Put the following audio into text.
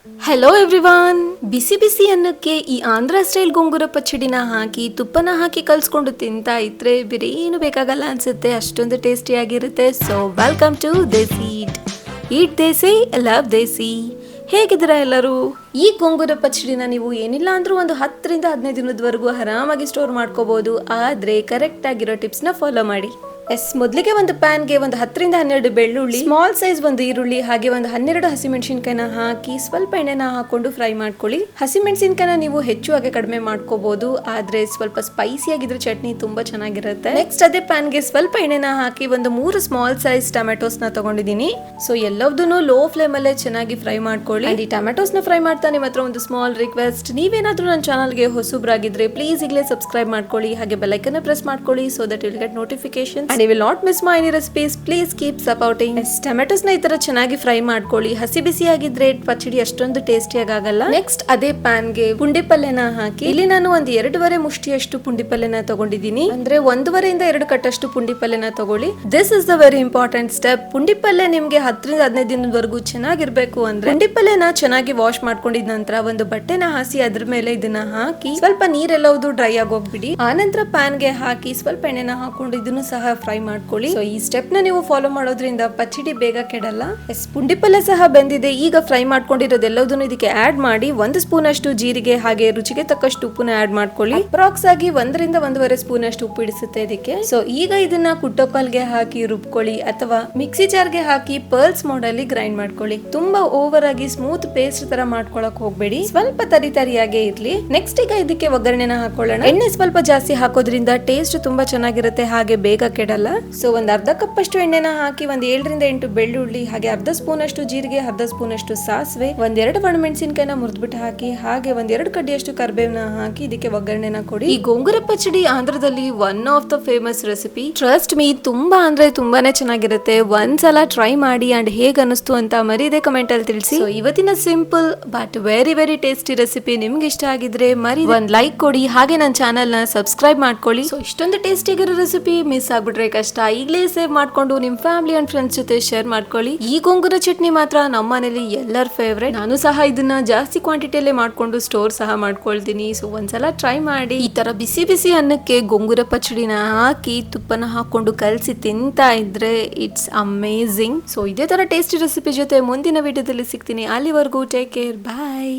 Hello everyone. ಬಿಸಿ ಬಿಸಿ ಅನ್ನಕ್ಕೆ ಈ Andhra style ಗೊಂಗೂರ ಪಚ್ಚಡಿನ ಹಾಕಿ ತುಪ್ಪನ ಹಾಕಿ ಕಲ್ಸ್ಕೊಂಡು ತಿಂತಾ ಇದ್ರೆ ಬೇರೆ ಏನು ಬೇಕಾಗಲ್ಲ ಅನ್ಸುತ್ತೆ, ಅಷ್ಟೊಂದು ಟೇಸ್ಟಿ ಆಗಿರುತ್ತೆ. So welcome to Desi eat Desi love Desi. ಹೇಗಿದ್ದೀರಾ ಎಲ್ಲರೂ? ಈ ಗೊಂಗೂರ ಪಚ್ಚಡಿನ ನೀವು ಏನಿಲ್ಲ ಅಂದ್ರೂ ಒಂದು 10-15 ದಿನದವರೆಗೂ ಆರಾಮಾಗಿ ಸ್ಟೋರ್ ಮಾಡ್ಕೋಬಹುದು, ಆದ್ರೆ ಕರೆಕ್ಟ್ ಆಗಿರೋ ಟಿಪ್ಸ್ ನ ಫಾಲೋ ಮಾಡಿ. ಮೊದಲಿಗೆ ಒಂದು ಪ್ಯಾನ್ಗೆ ಒಂದು 10-12 ಬೆಳ್ಳುಳ್ಳಿ, ಸ್ಮಾಲ್ ಸೈಜ್ ಒಂದು ಈರುಳ್ಳಿ, ಹಾಗೆ ಒಂದು 12 ಹಸಿಮೆಣಸಿನಕಾಯಿನ ಹಾಕಿ ಸ್ವಲ್ಪ ಎಣ್ಣೆನ ಹಾಕೊಂಡು ಫ್ರೈ ಮಾಡ್ಕೊಳ್ಳಿ. ಹಸಿಮೆಣಸಿನಕಾಯಿನ ನೀವು ಹೆಚ್ಚು ಹಾಗೆ ಕಡಿಮೆ ಮಾಡ್ಕೋಬಹುದು, ಆದ್ರೆ ಸ್ವಲ್ಪ ಸ್ಪೈಸಿ ಆಗಿದ್ರೆ ಚಟ್ನಿ ತುಂಬಾ ಚೆನ್ನಾಗಿರುತ್ತೆ. ನೆಕ್ಸ್ಟ್ ಅದೇ ಪ್ಯಾನ್ಗೆ ಸ್ವಲ್ಪ ಎಣ್ಣೆನ ಹಾಕಿ ಒಂದು 3 ಸ್ಮಾಲ್ ಸೈಜ್ ಟೊಮೆಟೋಸ್ ನ ತಗೊಂಡಿದ್ದೀನಿ. ಸೊ ಎಲ್ಲದನ್ನು ಲೋ ಫ್ಲೇಮ್ ಅಲ್ಲೇ ಚೆನ್ನಾಗಿ ಫ್ರೈ ಮಾಡ್ಕೊಳ್ಳಿ. ಈ ಟೊಮೆಟೋಸ್ ನ ಫ್ರೈ ಮಾಡ್ತಾ ನಿಮ್ಮ ಹತ್ರ ಒಂದು ಸ್ಮಾಲ್ ರಿಕ್ವೆಸ್ಟ್, ನೀವೇನಾದ್ರೂ ನನ್ನ ಚಾನಲ್ಗೆ ಹೊಸಬ್ರಾಗಿದ್ರೆ ಪ್ಲೀಸ್ ಈಗಲೇ ಸಬ್ಸ್ಕ್ರೈಬ್ ಮಾಡ್ಕೊಳ್ಳಿ, ಹಾಗೆ ಬೆಲ್ ಐಕಾನ್ ಪ್ರೆಸ್ ಮಾಡ್ಕೊಳ್ಳಿ, so that will get notification. And you will not miss my any recipes. Please keep supporting. Tomatoes ನ ಈ ತರ ಚೆನ್ನಾಗಿ ಫ್ರೈ ಮಾಡ್ಕೊಳ್ಳಿ. ಹಸಿ ಬಿಸಿ ಆಗಿದ್ರೆ ಪಚ್ಚಡಿ ಅಷ್ಟೊಂದು ಟೇಸ್ಟಿ ಆಗಲ್ಲ. ನೆಕ್ಸ್ಟ್ ಅದೇ ಪ್ಯಾನ್ ಗೆ ಪುಂಡಿ ಪಲ್ಯನ ಹಾಕಿ, ಇಲ್ಲಿ ನಾನು ಒಂದು 2.5 ಮುಷ್ಟಿಯಷ್ಟು ಪುಂಡಿ ಪಲ್ಯನ ತಗೊಂಡಿದ್ದೀನಿ. ಅಂದ್ರೆ 1.5 ಇಂದ 2 ಕಟ್ಟಷ್ಟು ಪುಂಡಿ ಪಲ್ಯನ ತಗೊಳ್ಳಿ. This is the very important step. ಪುಂಡಿ ಪಲ್ಯ ನಿಮ್ಗೆ 10-15 ದಿನದವರೆಗೂ ಚೆನ್ನಾಗಿರ್ಬೇಕು ಅಂದ್ರೆ ಪುಂಡಿ ಪಲ್ಯನ ಚೆನ್ನಾಗಿ ವಾಶ್ ಮಾಡ್ಕೊಂಡಿದ ನಂತರ ಒಂದು ಬಟ್ಟೆನ ಹಾಸಿ ಅದ್ರ ಮೇಲೆ ಇದನ್ನ ಹಾಕಿ ಸ್ವಲ್ಪ ನೀರೆಲ್ಲವುದು ಡ್ರೈ ಆಗೋಗ್ಬಿಡಿ. ಆನಂತರ ಪ್ಯಾನ್ ಗೆ ಹಾಕಿ ಸ್ವಲ್ಪ ಎಣ್ಣೆನ ಹಾಕೊಂಡು ಇದನ್ನು ಸಹ ಫ್ರೈ ಮಾಡ್ಕೊಳ್ಳಿ. ಸೊ ಈ ಸ್ಟೆಪ್ ನ ನೀವು ಫಾಲೋ ಮಾಡೋದ್ರಿಂದ ಪಚ್ಚಡಿ ಬೇಗ ಕೆಡಲ್ಲ. ಪುಂಡಿ ಪಲ್ಯ ಸಹ ಬೆಂದಿದೆ. ಈಗ ಫ್ರೈ ಮಾಡ್ಕೊಂಡಿರೋದೆಲ್ಲದನ್ನು ಇದಕ್ಕೆ ಆಡ್ ಮಾಡಿ 1 ಸ್ಪೂನ್ ಅಷ್ಟು ಜೀರಿಗೆ ಹಾಗೆ ರುಚಿಗೆ ತಕ್ಕಷ್ಟು ಉಪ್ಪನ್ನ ಆಡ್ ಮಾಡ್ಕೊಳ್ಳಿ. ಅಪ್ರಾಕ್ಸ್ ಆಗಿ 1-1.5 ಸ್ಪೂನ್ ಅಷ್ಟು ಉಪ್ಪು ಇಡಿಸುತ್ತೆ ಇದಕ್ಕೆ. ಸೊ ಈಗ ಇದನ್ನ ಕುಟ್ಟೋಕಲ್ಗೆ ಹಾಕಿ ರುಬ್ಕೊಳ್ಳಿ, ಅಥವಾ ಮಿಕ್ಸಿ ಜಾರ್ಗೆ ಹಾಕಿ ಪರ್ಲ್ಸ್ ಮೋಡ್ ಅಲ್ಲಿ ಗ್ರೈಂಡ್ ಮಾಡ್ಕೊಳ್ಳಿ. ತುಂಬಾ ಓವರ್ ಆಗಿ ಸ್ಮೂತ್ ಪೇಸ್ಟ್ ತರ ಮಾಡ್ಕೊಳಕ್ ಹೋಗ್ಬೇಡಿ, ಸ್ವಲ್ಪ ತರಿಯಾಗೇ ಇರ್ಲಿ. ನೆಕ್ಸ್ಟ್ ಈಗ ಇದಕ್ಕೆ ಒಗ್ಗರಣೆನ ಹಾಕೊಳ್ಳೋಣ. ಎಣ್ಣೆ ಸ್ವಲ್ಪ ಜಾಸ್ತಿ ಹಾಕೋದ್ರಿಂದ ಟೇಸ್ಟ್ ತುಂಬಾ ಚೆನ್ನಾಗಿರುತ್ತೆ, ಹಾಗೆ ಬೇಗ ಕೆಡಲ್ಲ. ಸೊ ಒಂದು ಅರ್ಧ ಕಪ್ ಅಷ್ಟು ಎಣ್ಣೆನ ಹಾಕಿ ಒಂದು 7-8 ಬೆಳ್ಳುಳ್ಳಿ, ಹಾಗೆ ಅರ್ಧ ಸ್ಪೂನ್ ಅಷ್ಟು ಜೀರಿಗೆ, ಅರ್ಧ ಸ್ಪೂನ್ ಅಷ್ಟು ಸಾಸಿವೆ, 1-2 ಒಣಮೆಣಸಿನಕಾಯಿನ ಮುರಿದ್ಬಿಟ್ಟು ಹಾಕಿ, ಹಾಗೆ 1-2 ಕಡ್ಡಿಯಷ್ಟು ಕರಿಬೇವನ್ನ ಹಾಕಿ ಇದಕ್ಕೆ ಒಗ್ಗರಣೆನ ಕೊಡಿ. ಈ ಗೊಂಗೂರ ಪಚ್ಚಡಿ ಆಂಧ್ರದಲ್ಲಿ one of the famous recipe. Trust me, ತುಂಬಾ ಅಂದ್ರೆ ತುಂಬಾನೇ ಚೆನ್ನಾಗಿರುತ್ತೆ. ಒಂದ್ಸಲ ಟ್ರೈ ಮಾಡಿ ಅಂಡ್ ಹೇಗ್ ಅನಿಸ್ತು ಅಂತ ಮರೀದೆ ಕಮೆಂಟ್ ಅಲ್ಲಿ ತಿಳಿಸಿ. ಇವತ್ತಿನ simple but very very tasty recipe ನಿಮ್ಗೆ ಇಷ್ಟ ಆಗಿದ್ರೆ ಮರಿ ಒಂದ್ ಲೈಕ್ ಕೊಡಿ, ಹಾಗೆ ನನ್ನ ಚಾನಲ್ ನ ಸಬ್ಸ್ಕ್ರೈಬ್ ಮಾಡ್ಕೊಳ್ಳಿ. ಸೊ ಇಷ್ಟೊಂದು ಟೇಸ್ಟಿ ಆಗಿರೋ ರೆಸಿಪಿ ಮಿಸ್ ಆಗ್ಬಿಟ್ರೆ ಕಷ್ಟ. ಈಗಲೇ ಸೇವ್ ಮಾಡ್ಕೊಂಡು ನಿಮ್ ಫ್ಯಾಮಿಲಿ ಅಂಡ್ ಫ್ರೆಂಡ್ಸ್ ಜೊತೆ ಶೇರ್ ಮಾಡ್ಕೊಳ್ಳಿ. ಈ ಗೊಂಗೂರ ಚಟ್ನಿ ಮಾತ್ರ ನಮ್ಮ ಮನೇಲಿ ಎಲ್ಲರ ಫೇವ್ರೇಟ್. ನಾನು ಸಹ ಇದನ್ನ ಜಾಸ್ತಿ ಕ್ವಾಂಟಿಟಿಯಲ್ಲೇ ಮಾಡ್ಕೊಂಡು ಸ್ಟೋರ್ ಸಹ ಮಾಡ್ಕೊಳ್ತೀನಿ. ಸೊ ಒಂದ್ಸಲ ಟ್ರೈ ಮಾಡಿ. ಈ ತರ ಬಿಸಿ ಬಿಸಿ ಅನ್ನಕ್ಕೆ ಗೊಂಗೂರ ಪಚ್ಚಡಿನ ಹಾಕಿ ತುಪ್ಪನ ಹಾಕೊಂಡು ಕಲಸಿ ತಿಂತಾ ಇದ್ರೆ ಇಟ್ಸ್ ಅಮೇಝಿಂಗ್. ಸೊ ಇದೇ ತರ ಟೇಸ್ಟಿ ರೆಸಿಪಿ ಜೊತೆ ಮುಂದಿನ ವಿಡಿಯೋದಲ್ಲಿ ಸಿಗ್ತೀನಿ. ಅಲ್ಲಿವರೆಗೂ ಟೇಕ್ ಕೇರ್, ಬಾಯ್.